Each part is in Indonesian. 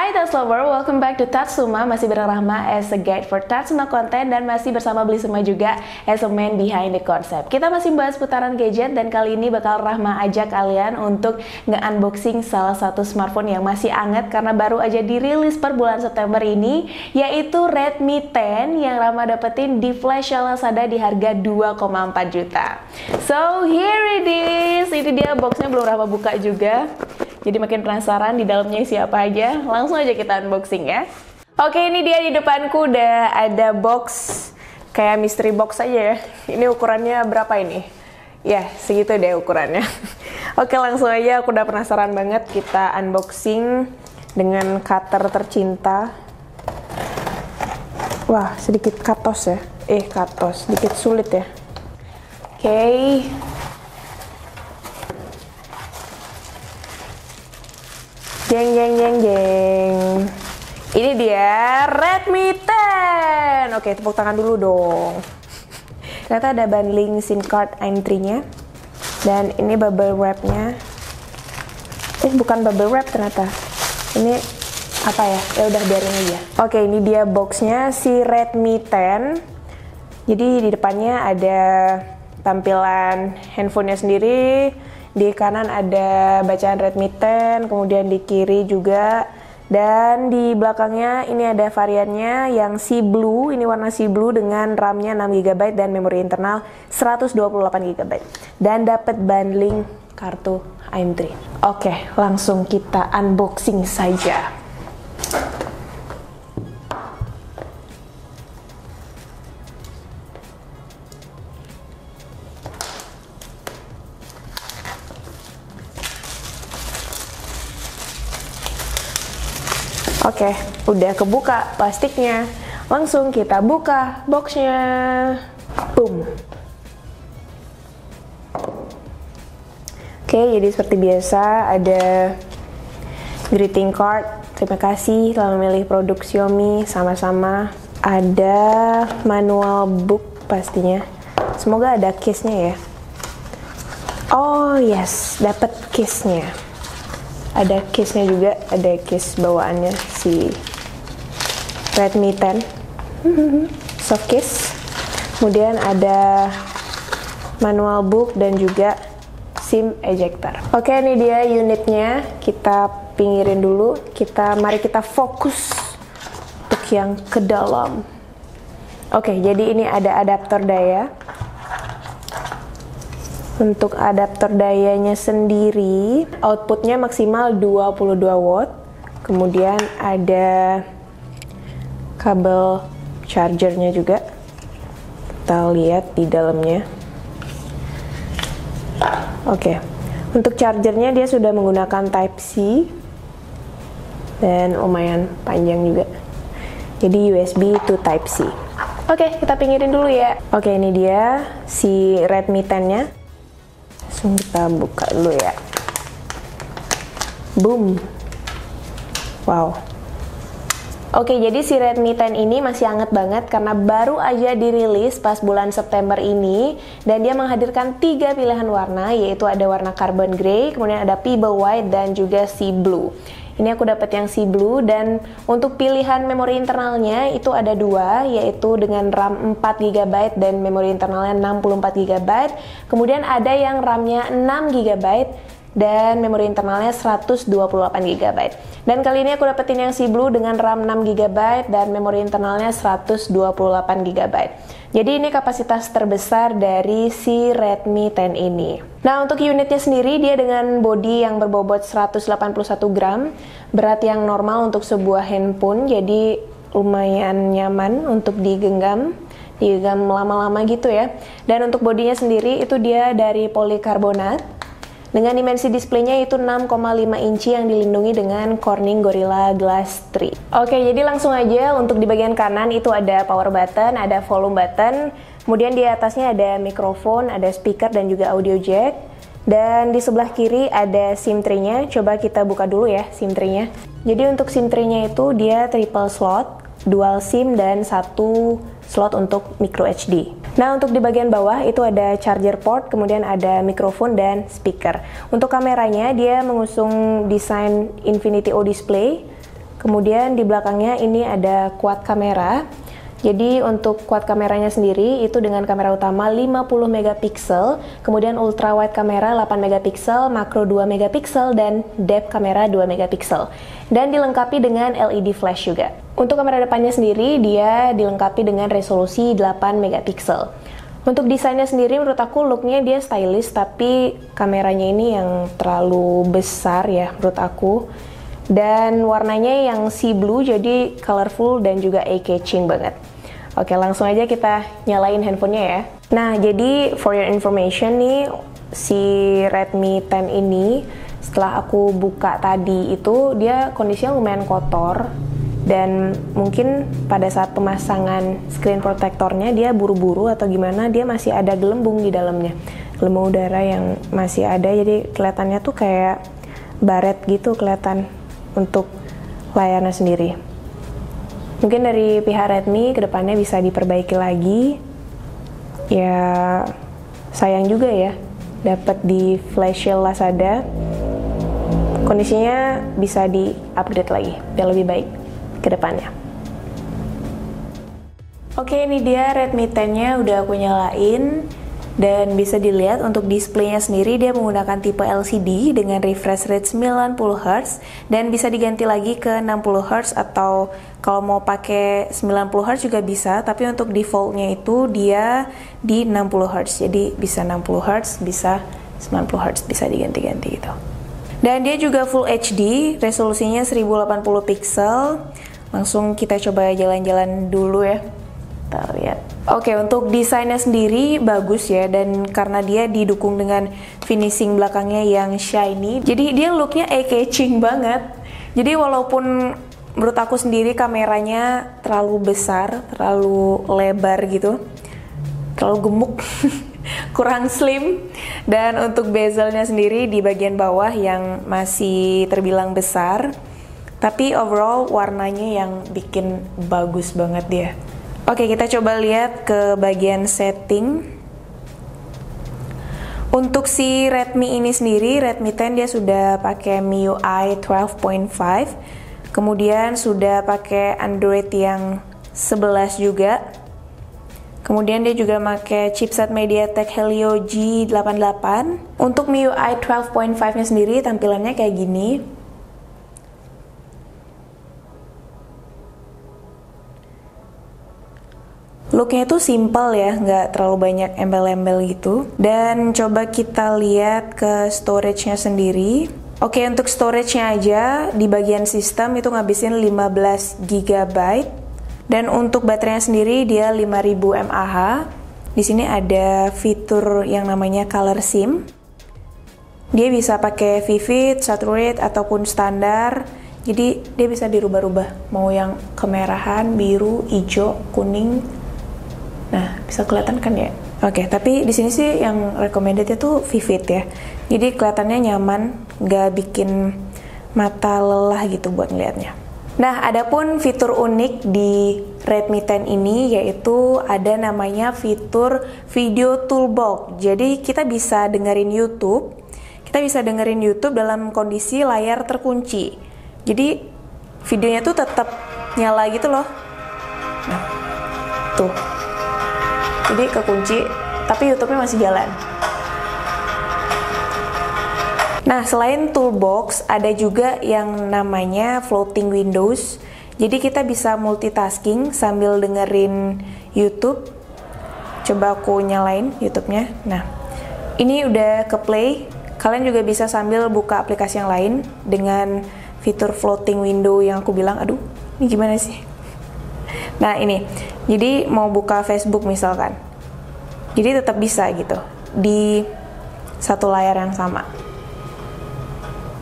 Hai Touch Lover, welcome back to Touch Suma. Masih bareng Rahma as a guide for Touch Suma content dan masih bersama Beli Suma juga as a man behind the concept. Kita masih bahas putaran gadget dan kali ini bakal Rahma ajak kalian untuk nge-unboxing salah satu smartphone yang masih anget karena baru aja dirilis per bulan September ini, yaitu Redmi 10 yang Rahma dapetin di flash sale Lazada di harga 2,4 juta. So here it is. Ini dia boxnya, belum Rahma buka juga. Jadi makin penasaran di dalamnya siapa aja. Langsung aja kita unboxing ya. Oke, ini dia di depanku udah ada box kayak mystery box aja ya. Ini ukurannya berapa ini? Ya, segitu deh ukurannya. Oke, langsung aja, aku udah penasaran banget. Kita unboxing dengan cutter tercinta. Wah, sedikit katos ya. Katos, sedikit sulit ya. Oke. Jeng jeng jeng jeng. Ini dia Redmi 10. Oke, tepuk tangan dulu dong. Ternyata ada bundling SIM card entry-nya. Dan ini bubble wrap-nya. Bukan bubble wrap ternyata. Ini apa ya? Ya udah biarin aja. Oke, ini dia box-nya si Redmi 10. Jadi di depannya ada tampilan handphonenya sendiri. Di kanan ada bacaan Redmi 10, kemudian di kiri juga. Dan di belakangnya ini ada variannya yang Sea Blue, ini warna Sea Blue dengan RAM-nya 6GB dan memori internal 128GB. Dan dapat bundling kartu AM3. Oke, langsung kita unboxing saja. Oke, udah kebuka plastiknya. Langsung kita buka boxnya. Boom. Oke, jadi seperti biasa ada greeting card. Terima kasih telah memilih produk Xiaomi. Sama-sama. Ada manual book pastinya. Semoga ada case-nya ya. Oh yes, dapat case-nya. Ada case-nya juga, ada case bawaannya si Redmi 10 soft case. Kemudian ada manual book dan juga SIM ejector. Oke, ini dia unitnya. Kita pinggirin dulu. Mari kita fokus untuk yang ke dalam. Oke, jadi ini ada adaptor daya. Untuk adaptor dayanya sendiri, outputnya maksimal 22 watt. Kemudian ada kabel chargernya juga. Kita lihat di dalamnya. Oke, untuk chargernya dia sudah menggunakan Type-C. Dan lumayan panjang juga. Jadi USB to Type-C. Oke, kita pinggirin dulu ya. Oke, ini dia si Redmi 10-nya. Langsung kita buka dulu ya. Boom. Wow. Oke, jadi si Redmi 10 ini masih hangat banget karena baru aja dirilis pas bulan September ini. Dan dia menghadirkan 3 pilihan warna, yaitu ada warna carbon grey, kemudian ada pebble white, dan juga sea blue. Ini aku dapat yang Sea Blue, dan untuk pilihan memori internalnya itu ada 2, yaitu dengan RAM 4GB dan memori internalnya 64GB. Kemudian ada yang RAM-nya 6GB dan memori internalnya 128GB. Dan kali ini aku dapetin yang Sea Blue dengan RAM 6GB dan memori internalnya 128GB. Jadi ini kapasitas terbesar dari si Redmi 10 ini. Nah, untuk unitnya sendiri dia dengan bodi yang berbobot 181 gram, berat yang normal untuk sebuah handphone, jadi lumayan nyaman untuk digenggam lama-lama gitu ya. Dan untuk bodinya sendiri itu dia dari polikarbonat. Dengan dimensi displaynya itu 6,5 inci yang dilindungi dengan Corning Gorilla Glass 3. Oke, jadi langsung aja untuk di bagian kanan itu ada power button, ada volume button, kemudian di atasnya ada mikrofon, ada speaker dan juga audio jack. Dan di sebelah kiri ada SIM tray-nya. Coba kita buka dulu ya SIM tray-nya. Jadi untuk SIM tray-nya itu dia triple slot, dual SIM dan 1 slot untuk micro HD. Nah, untuk di bagian bawah itu ada charger port, kemudian ada mikrofon dan speaker. Untuk kameranya dia mengusung desain Infinity O display. Kemudian di belakangnya ini ada quad kamera. Jadi untuk quad kameranya sendiri itu dengan kamera utama 50 megapiksel, kemudian ultra wide kamera 8 megapiksel, makro 2 megapiksel, dan depth kamera 2 megapiksel. Dan dilengkapi dengan LED flash juga. Untuk kamera depannya sendiri dia dilengkapi dengan resolusi 8 megapiksel. Untuk desainnya sendiri menurut aku looknya dia stylish, tapi kameranya ini yang terlalu besar ya menurut aku. Dan warnanya yang sea blue, jadi colorful dan juga eye-catching banget. Oke, langsung aja kita nyalain handphonenya ya. Nah, jadi for your information nih, si Redmi 10 ini setelah aku buka tadi itu dia kondisinya lumayan kotor. Dan mungkin pada saat pemasangan screen protectornya dia buru-buru atau gimana, dia masih ada gelembung di dalamnya. Gelembung udara yang masih ada, jadi kelihatannya tuh kayak baret gitu kelihatan untuk layarnya sendiri. Mungkin dari pihak Redmi kedepannya bisa diperbaiki lagi. Ya sayang juga ya dapat di flash sale Lazada. Kondisinya bisa di-upgrade lagi biar lebih baik ke depannya. Oke, ini dia Redmi 10-nya udah aku nyalain. Dan bisa dilihat untuk displaynya sendiri dia menggunakan tipe LCD dengan refresh rate 90Hz dan bisa diganti lagi ke 60Hz atau kalau mau pakai 90Hz juga bisa, tapi untuk defaultnya itu dia di 60Hz, jadi bisa 60Hz, bisa 90Hz, bisa diganti-ganti gitu. Dan dia juga Full HD, resolusinya 1080 pixel. Langsung kita coba jalan-jalan dulu ya. Kita lihat. Oke, untuk desainnya sendiri bagus ya, dan karena dia didukung dengan finishing belakangnya yang shiny, jadi dia looknya eye-catching banget. Jadi walaupun menurut aku sendiri kameranya terlalu besar, terlalu lebar gitu, terlalu gemuk, kurang slim, dan untuk bezelnya sendiri di bagian bawah yang masih terbilang besar, tapi overall warnanya yang bikin bagus banget dia. Oke, kita coba lihat ke bagian setting. Untuk si Redmi ini sendiri, Redmi 10 dia sudah pakai MIUI 12.5, kemudian sudah pakai Android yang 11 juga. Kemudian dia juga pakai chipset MediaTek Helio G88. Untuk MIUI 12.5-nya sendiri tampilannya kayak gini. Looknya itu simple ya, nggak terlalu banyak embel-embel gitu. Dan coba kita lihat ke storage-nya sendiri. Oke, untuk storage-nya aja di bagian sistem itu ngabisin 15 GB. Dan untuk baterainya sendiri dia 5000 mAh. Di sini ada fitur yang namanya Color SIM. Dia bisa pakai vivid, saturate ataupun standar. Jadi dia bisa dirubah-rubah, mau yang kemerahan, biru, hijau, kuning. Nah, bisa kelihatan kan ya? Oke, tapi di sini sih yang recommended itu vivid ya. Jadi kelihatannya nyaman, nggak bikin mata lelah gitu buat ngeliatnya. Nah, adapun fitur unik di Redmi 10 ini yaitu ada namanya fitur Video Toolbox. Jadi kita bisa dengerin YouTube. Kita bisa dengerin YouTube dalam kondisi layar terkunci. Jadi videonya tuh tetap nyala gitu loh. Nah, tuh. Jadi kekunci, tapi YouTube-nya masih jalan. Nah, selain toolbox, ada juga yang namanya floating windows. Jadi kita bisa multitasking sambil dengerin YouTube. Coba aku nyalain YouTube-nya. Nah, ini udah ke play. Kalian juga bisa sambil buka aplikasi yang lain dengan fitur floating window yang aku bilang. Aduh, ini gimana sih? Nah, ini. Jadi mau buka Facebook misalkan. Jadi tetap bisa gitu di satu layar yang sama.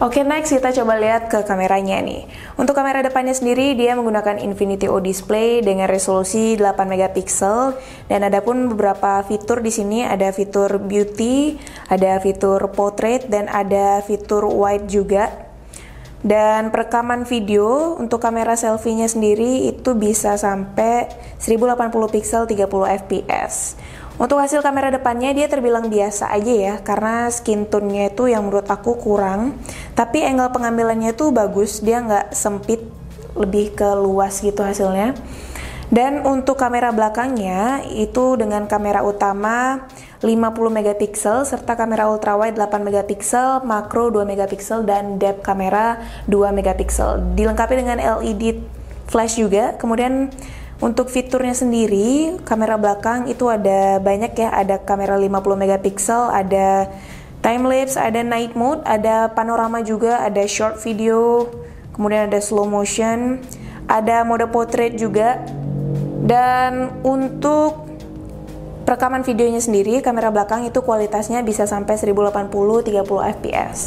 Oke, next kita coba lihat ke kameranya nih. Untuk kamera depannya sendiri dia menggunakan Infinity O display dengan resolusi 8 megapiksel dan ada pun beberapa fitur di sini, ada fitur beauty, ada fitur portrait dan ada fitur wide juga. Dan perekaman video untuk kamera selfie-nya sendiri itu bisa sampai 1080 pixel 30 fps. Untuk hasil kamera depannya dia terbilang biasa aja ya, karena skin tone-nya itu yang menurut aku kurang. Tapi angle pengambilannya itu bagus, dia nggak sempit, lebih ke luas gitu hasilnya. Dan untuk kamera belakangnya itu dengan kamera utama 50 megapiksel serta kamera ultrawide 8 megapiksel, makro 2 megapiksel dan depth kamera 2 megapiksel. Dilengkapi dengan LED flash juga. Kemudian untuk fiturnya sendiri, kamera belakang itu ada banyak ya, ada kamera 50 megapiksel, ada time lapse, ada night mode, ada panorama juga, ada short video, kemudian ada slow motion, ada mode portrait juga. Dan untuk rekaman videonya sendiri, kamera belakang itu kualitasnya bisa sampai 1080 30 fps.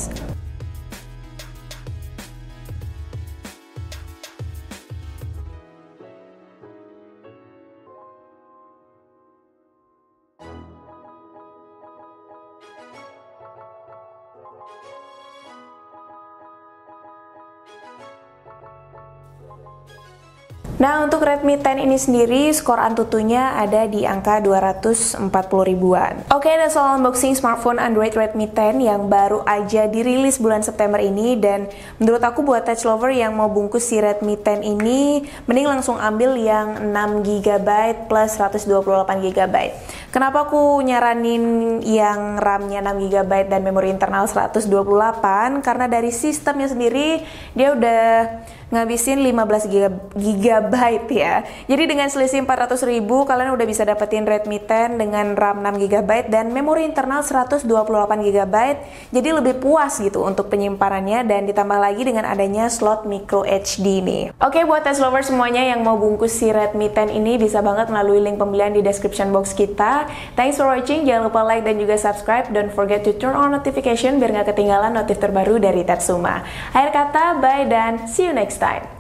Nah, untuk Redmi 10 ini sendiri, skor Antutunya ada di angka 240 ribuan. Oke, that's all unboxing smartphone Android Redmi 10 yang baru aja dirilis bulan September ini. Dan menurut aku buat touch lover yang mau bungkus si Redmi 10 ini, mending langsung ambil yang 6GB plus 128GB. Kenapa aku nyaranin yang RAM-nya 6GB dan memori internal 128? Karena dari sistemnya sendiri, dia udah ngabisin 15 GB ya. Jadi dengan selisih 400.000 kalian udah bisa dapetin Redmi 10 dengan RAM 6GB dan memori internal 128GB. Jadi lebih puas gitu untuk penyimpanannya, dan ditambah lagi dengan adanya slot micro HD nih. Oke, buat test lover semuanya yang mau bungkus si Redmi 10 ini bisa banget melalui link pembelian di description box kita. Thanks for watching, jangan lupa like dan juga subscribe. Don't forget to turn on notification biar nggak ketinggalan notif terbaru dari Tetsuma. Akhir kata, bye dan see you next time.